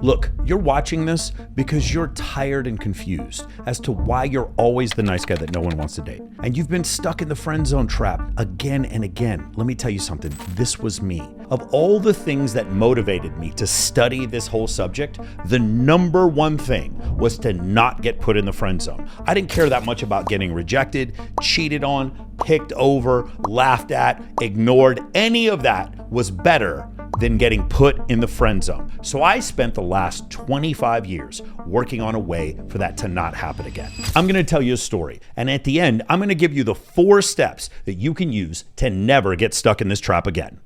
Look, you're watching this because you're tired and confused as to why you're always the nice guy that no one wants to date. And you've been stuck in the friend zone trap again and again. Let me tell you something, this was me. Of all the things that motivated me to study this whole subject, the number one thing was to not get put in the friend zone. I didn't care that much about getting rejected, cheated on, picked over, laughed at, ignored. Any of that was better than getting put in the friend zone. So I spent the last 25 years working on a way for that to not happen again. I'm gonna tell you a story, and at the end, I'm gonna give you the 4 steps that you can use to never get stuck in this trap again.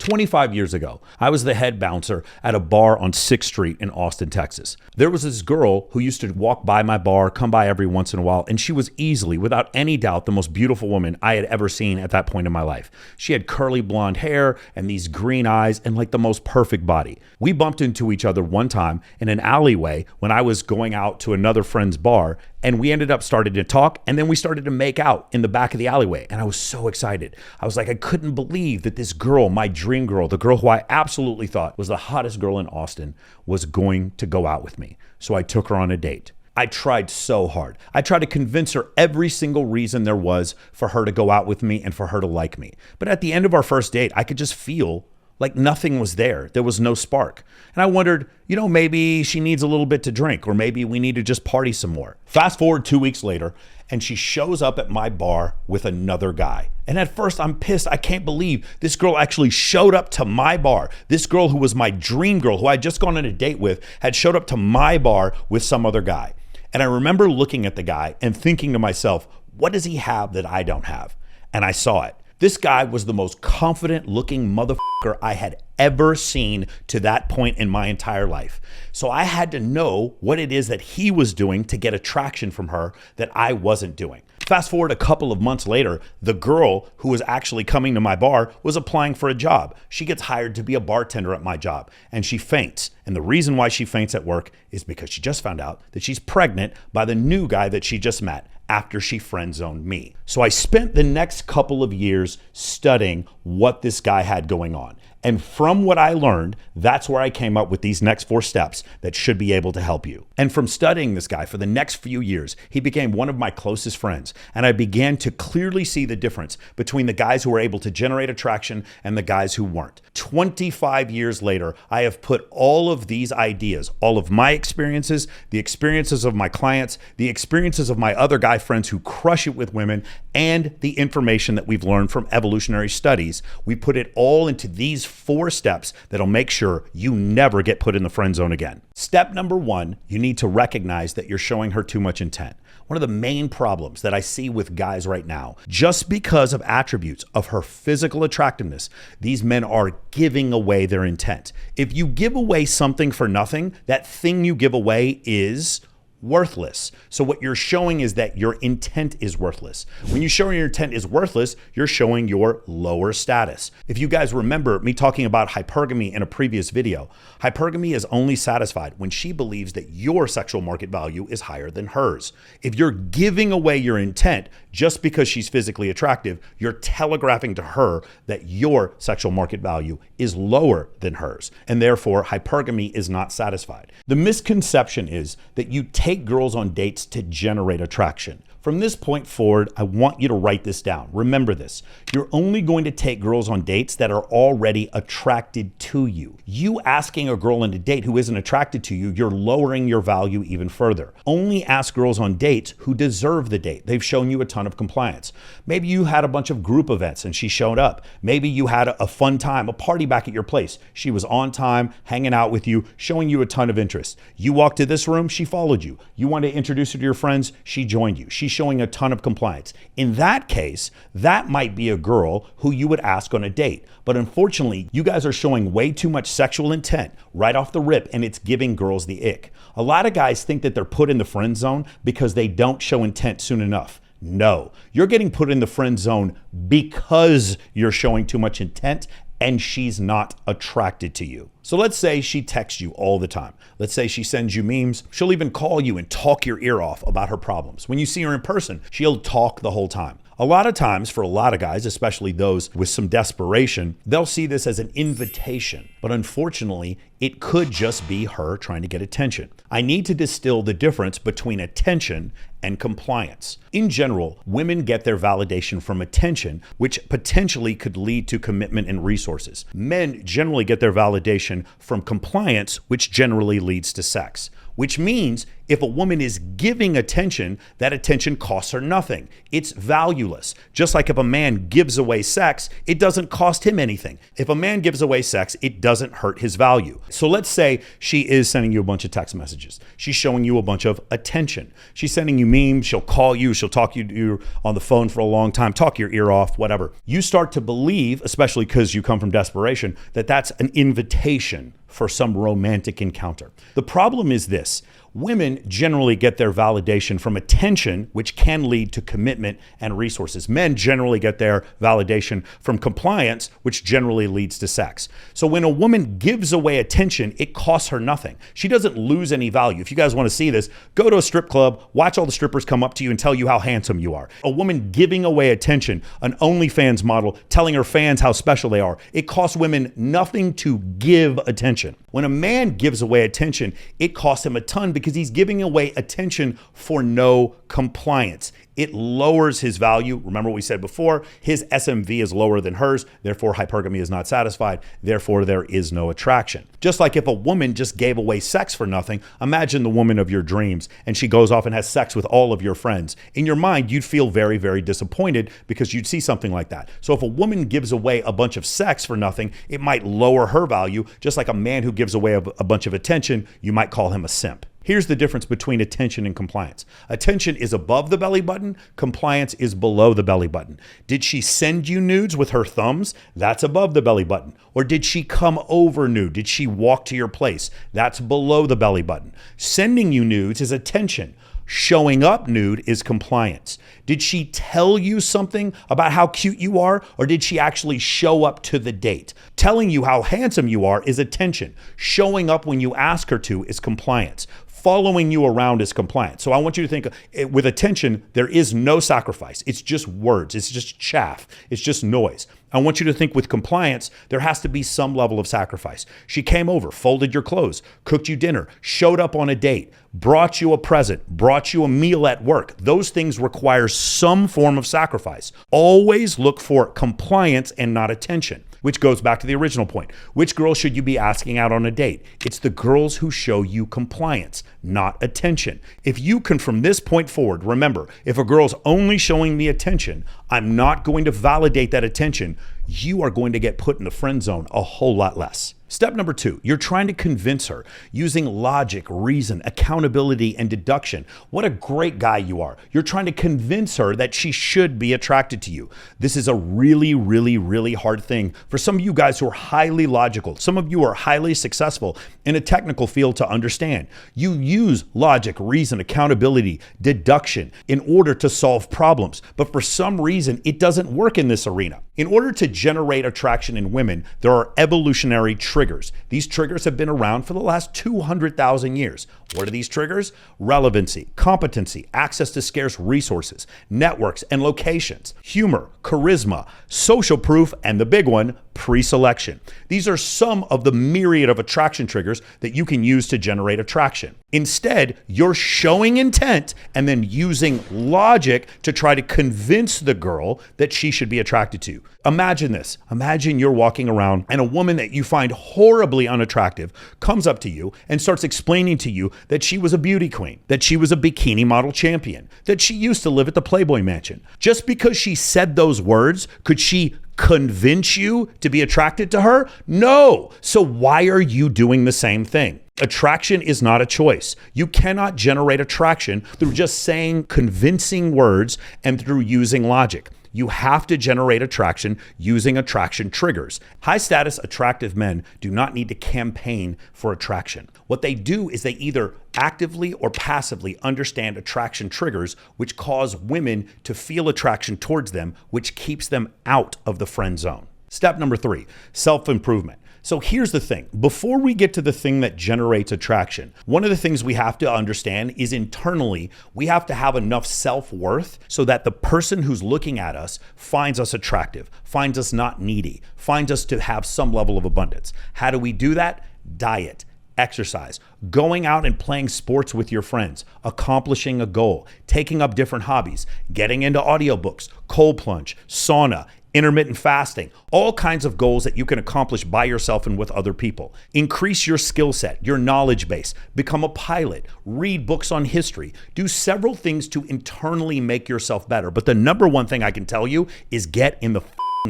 25 years ago, I was the head bouncer at a bar on 6th Street in Austin, Texas. There was this girl who used to walk by my bar, come by every once in a while, and she was easily, without any doubt, the most beautiful woman I had ever seen at that point in my life. She had curly blonde hair and these green eyes and like the most perfect body. We bumped into each other one time in an alleyway when I was going out to another friend's bar, and we ended up starting to talk, and then we started to make out in the back of the alleyway. And I was so excited. I was like, I couldn't believe that this girl, my dream girl, the girl who I absolutely thought was the hottest girl in Austin, was going to go out with me. So I took her on a date. I tried so hard. I tried to convince her every single reason there was for her to go out with me and for her to like me. But at the end of our first date, I could just feel like nothing was there. There was no spark. And I wondered, maybe she needs a little bit to drink, or maybe we need to just party some more. Fast forward 2 weeks later, and she shows up at my bar with another guy. And at first I'm pissed. I can't believe this girl actually showed up to my bar. This girl who was my dream girl, who I had just gone on a date with, had showed up to my bar with some other guy. And I remember looking at the guy and thinking to myself, what does he have that I don't have? And I saw it. This guy was the most confident looking motherfucker I had ever seen to that point in my entire life. So I had to know what it is that he was doing to get attraction from her that I wasn't doing. Fast forward a couple of months later, the girl who was actually coming to my bar was applying for a job. She gets hired to be a bartender at my job, and she faints. And the reason why she faints at work is because she just found out that she's pregnant by the new guy that she just met after she friend-zoned me. So I spent the next couple of years studying what this guy had going on. And from what I learned, that's where I came up with these next 4 steps that should be able to help you. And from studying this guy for the next few years, he became one of my closest friends. And I began to clearly see the difference between the guys who were able to generate attraction and the guys who weren't. 25 years later, I have put all of these ideas, all of my experiences, the experiences of my clients, the experiences of my other guy friends who crush it with women, and the information that we've learned from evolutionary studies, we put it all into these 4 steps that'll make sure you never get put in the friend zone again. Step number 1, you need to recognize that you're showing her too much intent. One of the main problems that I see with guys right now, just because of attributes of her physical attractiveness, these men are giving away their intent. If you give away something for nothing, that thing you give away is worthless. So what you're showing is that your intent is worthless. When you show your intent is worthless, you're showing your lower status. If you guys remember me talking about hypergamy in a previous video, hypergamy is only satisfied when she believes that your sexual market value is higher than hers. If you're giving away your intent just because she's physically attractive, you're telegraphing to her that your sexual market value is lower than hers, and therefore hypergamy is not satisfied. The misconception is that you take girls on dates to generate attraction. From this point forward, I want you to write this down. Remember this. You're only going to take girls on dates that are already attracted to you. You asking a girl on a date who isn't attracted to you, you're lowering your value even further. Only ask girls on dates who deserve the date. They've shown you a ton of compliance. Maybe you had a bunch of group events and she showed up. Maybe you had a fun time, a party back at your place. She was on time, hanging out with you, showing you a ton of interest. You walked to this room, she followed you. You wanted to introduce her to your friends, she joined you. She showing a ton of compliance. In that case, that might be a girl who you would ask on a date. But unfortunately, you guys are showing way too much sexual intent right off the rip, and it's giving girls the ick. A lot of guys think that they're put in the friend zone because they don't show intent soon enough. No, you're getting put in the friend zone because you're showing too much intent and she's not attracted to you. So let's say she texts you all the time. Let's say she sends you memes. She'll even call you and talk your ear off about her problems. When you see her in person, she'll talk the whole time. A lot of times, for a lot of guys, especially those with some desperation, they'll see this as an invitation. But unfortunately, it could just be her trying to get attention. I need to distill the difference between attention and compliance. In general, women get their validation from attention, which potentially could lead to commitment and resources. Men generally get their validation from compliance, which generally leads to sex. Which means if a woman is giving attention, that attention costs her nothing. It's valueless. Just like if a man gives away sex, it doesn't cost him anything. If a man gives away sex, it doesn't hurt his value. So let's say she is sending you a bunch of text messages. She's showing you a bunch of attention. She's sending you memes. She'll call you. She'll talk to you on the phone for a long time, talk your ear off, whatever. You start to believe, especially because you come from desperation, that that's an invitation for some romantic encounter. The problem is this. Women generally get their validation from attention, which can lead to commitment and resources. Men generally get their validation from compliance, which generally leads to sex. So when a woman gives away attention, it costs her nothing. She doesn't lose any value. If you guys want to see this, go to a strip club, watch all the strippers come up to you and tell you how handsome you are. A woman giving away attention, an OnlyFans model telling her fans how special they are. It costs women nothing to give attention. When a man gives away attention, it costs him a ton because he's giving away attention for no compliance. It lowers his value. Remember what we said before, his SMV is lower than hers, therefore hypergamy is not satisfied, therefore there is no attraction. Just like if a woman just gave away sex for nothing, imagine the woman of your dreams and she goes off and has sex with all of your friends. In your mind, you'd feel very, very disappointed because you'd see something like that. So if a woman gives away a bunch of sex for nothing, it might lower her value, just like a man who gives away a bunch of attention, you might call him a simp. Here's the difference between attention and compliance. Attention is above the belly button. Compliance is below the belly button. Did she send you nudes with her thumbs? That's above the belly button. Or did she come over nude? Did she walk to your place? That's below the belly button. Sending you nudes is attention. Showing up nude is compliance. Did she tell you something about how cute you are, or did she actually show up to the date? Telling you how handsome you are is attention. Showing up when you ask her to is compliance. Following you around is compliance. So I want you to think with attention, there is no sacrifice. It's just words. It's just chaff. It's just noise. I want you to think with compliance, there has to be some level of sacrifice. She came over, folded your clothes, cooked you dinner, showed up on a date, brought you a present, brought you a meal at work. Those things require some form of sacrifice. Always look for compliance and not attention. Which goes back to the original point. Which girl should you be asking out on a date? It's the girls who show you compliance, not attention. If you can, from this point forward, remember, if a girl's only showing me attention, I'm not going to validate that attention. You are going to get put in the friend zone a whole lot less. Step number 2, you're trying to convince her using logic, reason, accountability, and deduction. What a great guy you are. You're trying to convince her that she should be attracted to you. This is a really, really, really hard thing for some of you guys who are highly logical. Some of you are highly successful in a technical field to understand. You use logic, reason, accountability, deduction in order to solve problems. But for some reason, it doesn't work in this arena. In order to generate attraction in women, there are evolutionary triggers. These triggers have been around for the last 200,000 years. What are these triggers? Relevancy, competency, access to scarce resources, networks and locations, humor, charisma, social proof, and the big one, pre-selection. These are some of the myriad of attraction triggers that you can use to generate attraction. Instead, you're showing intent and then using logic to try to convince the girl that she should be attracted to you. Imagine this. Imagine you're walking around and a woman that you find horribly unattractive comes up to you and starts explaining to you that she was a beauty queen, that she was a bikini model champion, that she used to live at the Playboy Mansion. Just because she said those words, could she convince you to be attracted to her? No. So why are you doing the same thing? Attraction is not a choice. You cannot generate attraction through just saying convincing words and through using logic. You have to generate attraction using attraction triggers. High status, attractive men do not need to campaign for attraction. What they do is they either actively or passively understand attraction triggers, which cause women to feel attraction towards them, which keeps them out of the friend zone. Step number 3, self-improvement. So here's the thing. Before we get to the thing that generates attraction, one of the things we have to understand is internally, we have to have enough self-worth so that the person who's looking at us finds us attractive, finds us not needy, finds us to have some level of abundance. How do we do that? Diet, exercise, going out and playing sports with your friends, accomplishing a goal, taking up different hobbies, getting into audiobooks, cold plunge, sauna, intermittent fasting, all kinds of goals that you can accomplish by yourself and with other people. Increase your skill set, your knowledge base, become a pilot, read books on history, do several things to internally make yourself better. But the number one thing I can tell you is get in the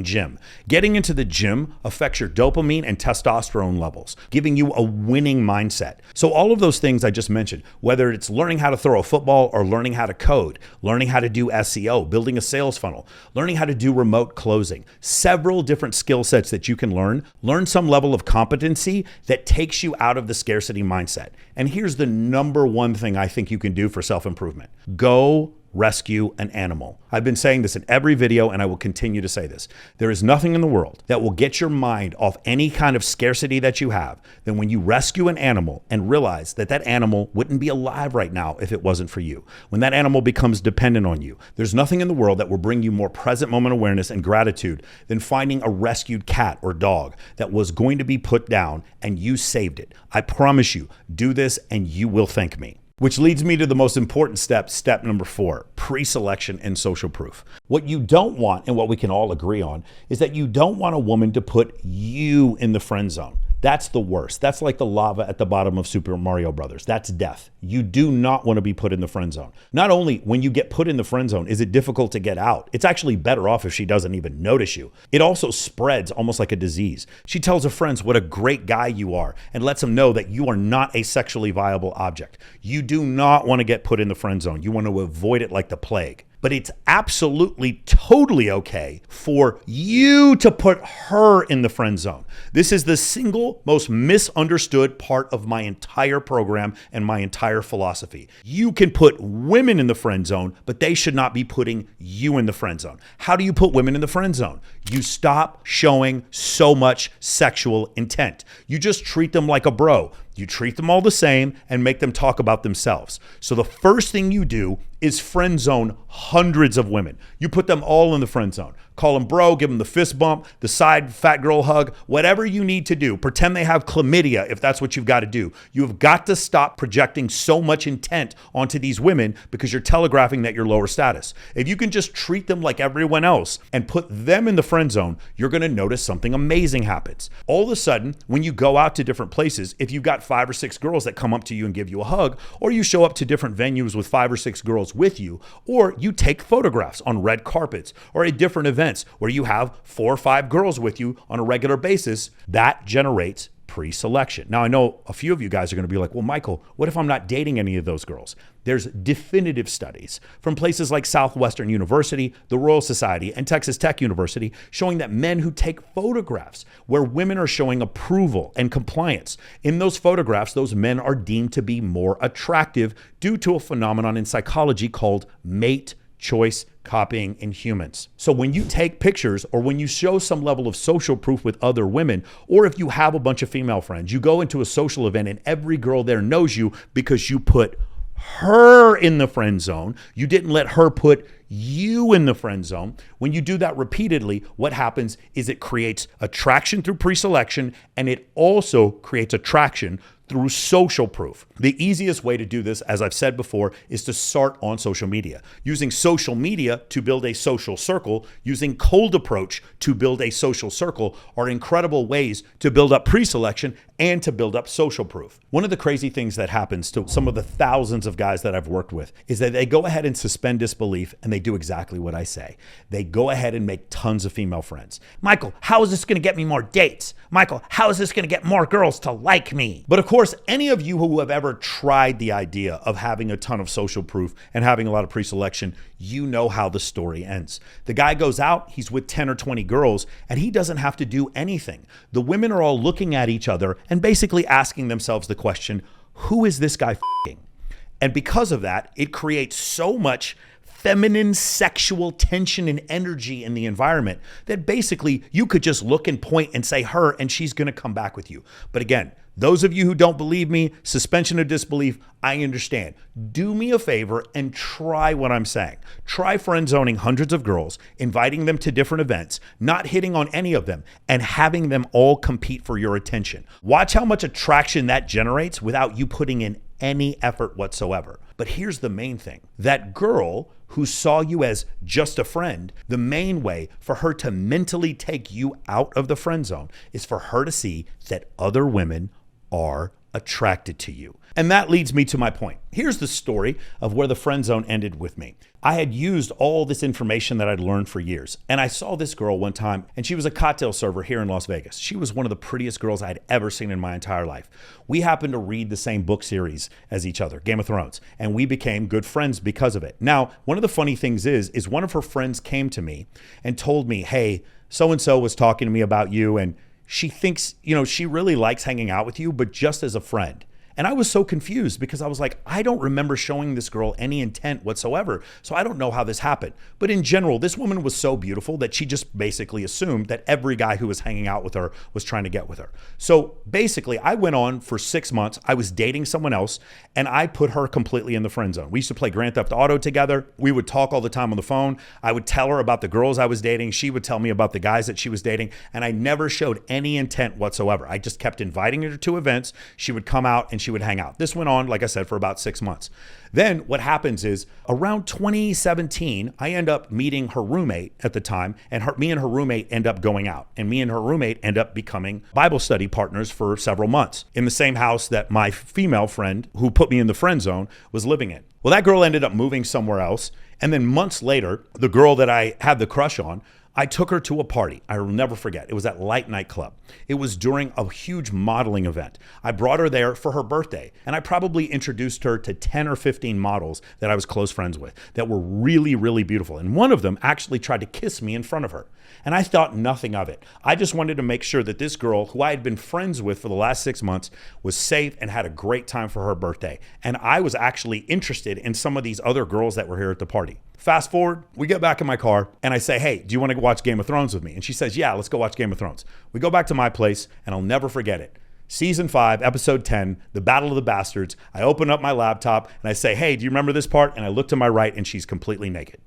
gym. Getting into the gym affects your dopamine and testosterone levels, giving you a winning mindset. So all of those things I just mentioned, whether it's learning how to throw a football or learning how to code, learning how to do SEO, building a sales funnel, learning how to do remote closing, several different skill sets that you can learn some level of competency that takes you out of the scarcity mindset. And here's the number one thing I think you can do for self-improvement. Go rescue an animal. I've been saying this in every video and I will continue to say this. There is nothing in the world that will get your mind off any kind of scarcity that you have than when you rescue an animal and realize that that animal wouldn't be alive right now if it wasn't for you. When that animal becomes dependent on you, there's nothing in the world that will bring you more present moment awareness and gratitude than finding a rescued cat or dog that was going to be put down and you saved it. I promise you, do this and you will thank me. Which leads me to the most important step number 4, pre-selection and social proof. What you don't want, and what we can all agree on, is that you don't want a woman to put you in the friend zone. That's the worst. That's like the lava at the bottom of Super Mario Brothers. That's death. You do not want to be put in the friend zone. Not only when you get put in the friend zone is it difficult to get out, it's actually better off if she doesn't even notice you. It also spreads almost like a disease. She tells her friends what a great guy you are and lets them know that you are not a sexually viable object. You do not want to get put in the friend zone. You want to avoid it like the plague. But it's absolutely, totally okay for you to put her in the friend zone. This is the single most misunderstood part of my entire program and my entire philosophy. You can put women in the friend zone, but they should not be putting you in the friend zone. How do you put women in the friend zone? You stop showing so much sexual intent. You just treat them like a bro. You treat them all the same and make them talk about themselves. So the first thing you do is friend zone hundreds of women. You put them all in the friend zone. Call them bro, give them the fist bump, the side fat girl hug, whatever you need to do. Pretend they have chlamydia if that's what you've got to do. You've got to stop projecting so much intent onto these women because you're telegraphing that you're lower status. If you can just treat them like everyone else and put them in the friend zone, you're going to notice something amazing happens. All of a sudden, when you go out to different places, if you've got 5 or 6 girls that come up to you and give you a hug, or you show up to different venues with 5 or 6 girls with you, or you take photographs on red carpets or at different events where you have 4 or 5 girls with you on a regular basis, that generates pre-selection. Now, I know a few of you guys are going to be like, well, Michael, what if I'm not dating any of those girls? There's definitive studies from places like Southwestern University, the Royal Society, and Texas Tech University showing that men who take photographs where women are showing approval and compliance, in those photographs, those men are deemed to be more attractive due to a phenomenon in psychology called mate choice copying in humans. So when you take pictures or when you show some level of social proof with other women, or if you have a bunch of female friends, you go into a social event and every girl there knows you because you put her in the friend zone. You didn't let her put you in the friend zone. When you do that repeatedly, what happens is it creates attraction through pre-selection, and it also creates attraction through social proof. The easiest way to do this, as I've said before, is to start on social media. Using social media to build a social circle, using cold approach to build a social circle are incredible ways to build up pre-selection and to build up social proof. One of the crazy things that happens to some of the thousands of guys that I've worked with is that they go ahead and suspend disbelief and they do exactly what I say. They go ahead and make tons of female friends. Michael, how is this going to get me more dates? Michael, how is this going to get more girls to like me? But of course, any of you who have ever tried the idea of having a ton of social proof and having a lot of pre-selection, you know how the story ends. The guy goes out, he's with 10 or 20 girls, and he doesn't have to do anything. The women are all looking at each other and basically asking themselves the question, who is this guy f***ing? And because of that, it creates so much feminine sexual tension and energy in the environment that basically you could just look and point and say her and she's going to come back with you. But again, those of you who don't believe me, suspension of disbelief, I understand. Do me a favor and try what I'm saying. Try friend zoning hundreds of girls, inviting them to different events, not hitting on any of them, and having them all compete for your attention. Watch how much attraction that generates without you putting in any effort whatsoever. But here's the main thing. That girl who saw you as just a friend, the main way for her to mentally take you out of the friend zone is for her to see that other women are attracted to you. And that leads me to my point. Here's the story of where the friend zone ended with me. I had used all this information that I'd learned for years, and I saw this girl one time, and she was a cocktail server here in Las Vegas. She was one of the prettiest girls I'd ever seen in my entire life. We happened to read the same book series as each other, Game of Thrones, and we became good friends because of it. Now, one of the funny things is one of her friends came to me and told me, hey, so-and-so was talking to me about you, and she thinks, she really likes hanging out with you, but just as a friend. And I was so confused because I was like, I don't remember showing this girl any intent whatsoever. So I don't know how this happened. But in general, this woman was so beautiful that she just basically assumed that every guy who was hanging out with her was trying to get with her. So basically, I went on for 6 months. I was dating someone else, and I put her completely in the friend zone. We used to play Grand Theft Auto together. We would talk all the time on the phone. I would tell her about the girls I was dating. She would tell me about the guys that she was dating. And I never showed any intent whatsoever. I just kept inviting her to events. She would come out and she would hang out. This went on, like I said, for about 6 months. Then what happens is around 2017, I end up meeting her roommate at the time, and me and her roommate end up going out, and me and her roommate end up becoming Bible study partners for several months in the same house that my female friend who put me in the friend zone was living in. Well, that girl ended up moving somewhere else. And then months later, the girl that I had the crush on, I took her to a party. I will never forget. It was at Light Nightclub. It was during a huge modeling event. I brought her there for her birthday, and I probably introduced her to 10 or 15 models that I was close friends with that were really, really beautiful. And one of them actually tried to kiss me in front of her. And I thought nothing of it. I just wanted to make sure that this girl, who I had been friends with for the last 6 months, was safe and had a great time for her birthday. And I was actually interested in some of these other girls that were here at the party. Fast forward, we get back in my car and I say, hey, do you want to watch Game of Thrones with me? And she says, yeah, let's go watch Game of Thrones. We go back to my place and I'll never forget it. Season 5, episode 10, the Battle of the Bastards. I open up my laptop and I say, hey, do you remember this part? And I look to my right and she's completely naked.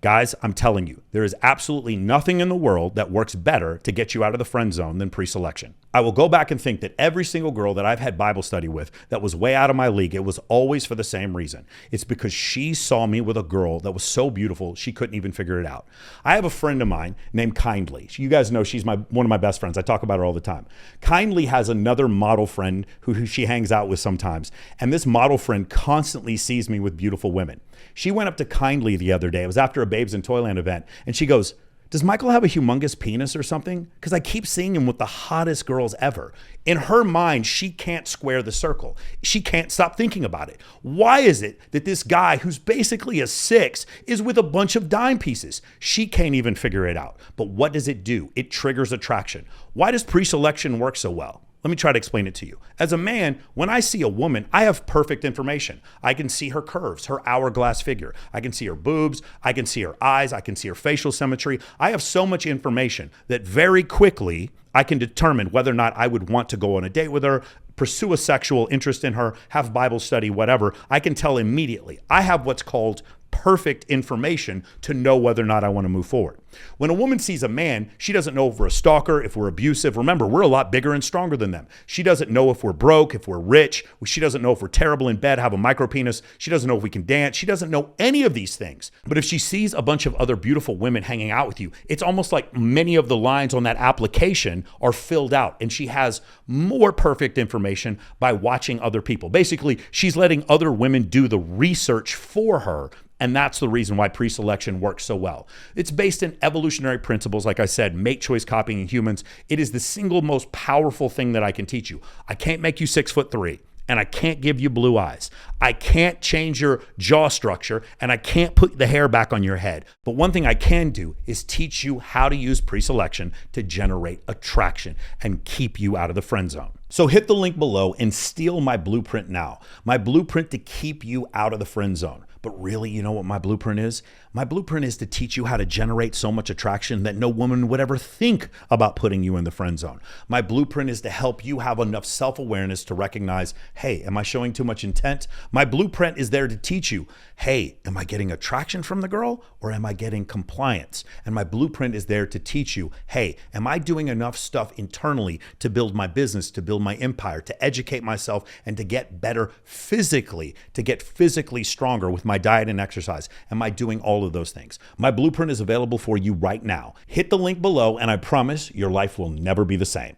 Guys, I'm telling you, there is absolutely nothing in the world that works better to get you out of the friend zone than pre-selection. I will go back and think that every single girl that I've had Bible study with that was way out of my league, it was always for the same reason. It's because she saw me with a girl that was so beautiful, she couldn't even figure it out. I have a friend of mine named Kindly. You guys know she's one of my best friends. I talk about her all the time. Kindly has another model friend who she hangs out with sometimes. And this model friend constantly sees me with beautiful women. She went up to Kindly the other day. It was after a Babes in Toyland event. And she goes, does Michael have a humongous penis or something? Because I keep seeing him with the hottest girls ever. In her mind, she can't square the circle. She can't stop thinking about it. Why is it that this guy who's basically a 6 is with a bunch of dime pieces? She can't even figure it out. But what does it do? It triggers attraction. Why does pre-selection work so well? Let me try to explain it to you. As a man, when I see a woman, I have perfect information. I can see her curves, her hourglass figure. I can see her boobs. I can see her eyes. I can see her facial symmetry. I have so much information that very quickly I can determine whether or not I would want to go on a date with her, pursue a sexual interest in her, have Bible study, whatever. I can tell immediately. I have what's called perfect information to know whether or not I want to move forward. When a woman sees a man, she doesn't know if we're a stalker, if we're abusive. Remember, we're a lot bigger and stronger than them. She doesn't know if we're broke, if we're rich. She doesn't know if we're terrible in bed, have a micro penis. She doesn't know if we can dance. She doesn't know any of these things. But if she sees a bunch of other beautiful women hanging out with you, it's almost like many of the lines on that application are filled out, and she has more perfect information by watching other people. Basically, she's letting other women do the research for her. And that's the reason why pre-selection works so well. It's based in evolutionary principles, like I said, mate choice copying in humans. It is the single most powerful thing that I can teach you. I can't make you 6'3", and I can't give you blue eyes. I can't change your jaw structure, and I can't put the hair back on your head. But one thing I can do is teach you how to use pre-selection to generate attraction and keep you out of the friend zone. So hit the link below and steal my blueprint now. My blueprint to keep you out of the friend zone. But really, you know what my blueprint is? My blueprint is to teach you how to generate so much attraction that no woman would ever think about putting you in the friend zone. My blueprint is to help you have enough self-awareness to recognize, hey, am I showing too much intent? My blueprint is there to teach you, hey, am I getting attraction from the girl or am I getting compliance? And my blueprint is there to teach you, hey, am I doing enough stuff internally to build my business, to build my empire, to educate myself, and to get better physically, to get physically stronger with my diet and exercise? Am I doing all of those things? My blueprint is available for you right now. Hit the link below and I promise your life will never be the same.